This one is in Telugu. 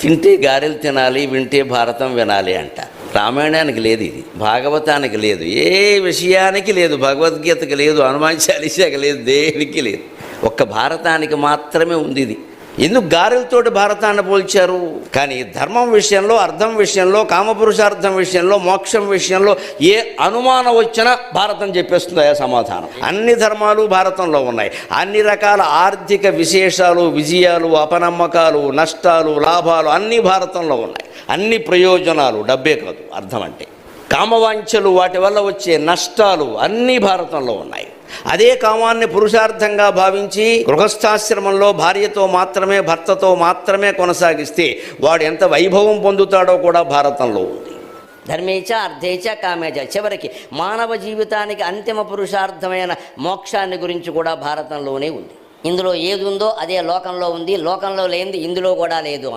తింటే గారెలు తినాలి, వింటే భారతం వినాలి అంట. రామాయణానికి లేదు, ఇది భాగవతానికి లేదు, ఏ విషయానికి లేదు, భగవద్గీతకి లేదు, హనుమాన్ చాలీసాకి లేదు, దేనికి లేదు. ఒక్క భారతానికి మాత్రమే ఉంది ఇది. ఎందుకు గారెలతోటి భారతాన్ని పోల్చారు? కానీ ధర్మం విషయంలో, అర్థం విషయంలో, కామపురుషార్థం విషయంలో, మోక్షం విషయంలో ఏ అనుమానం వచ్చినా భారతం చెప్పేస్తుందా సమాధానం. అన్ని ధర్మాలు భారతంలో ఉన్నాయి. అన్ని రకాల ఆర్థిక విశేషాలు, విజయాలు, అపనమ్మకాలు, నష్టాలు, లాభాలు అన్నీ భారతంలో ఉన్నాయి. అన్ని ప్రయోజనాలు, డబ్బే కాదు అర్థం అంటే, కామవాంఛలు, వాటి వల్ల వచ్చే నష్టాలు అన్నీ భారతంలో ఉన్నాయి. అదే కామాన్ని పురుషార్థంగా భావించి గృహస్థాశ్రమంలో భార్యతో మాత్రమే, భర్తతో మాత్రమే కొనసాగిస్తే వాడు ఎంత వైభవం పొందుతాడో కూడా భారతంలో ఉంది. ధర్మేచ అర్థేచ కామేచ, చివరికి మానవ జీవితానికి అంతిమ పురుషార్థమైన మోక్షాన్ని గురించి కూడా భారతంలోనే ఉంది. ఇందులో ఏది ఉందో అదే లోకంలో ఉంది, లోకంలో లేనిది ఇందులో కూడా లేదు.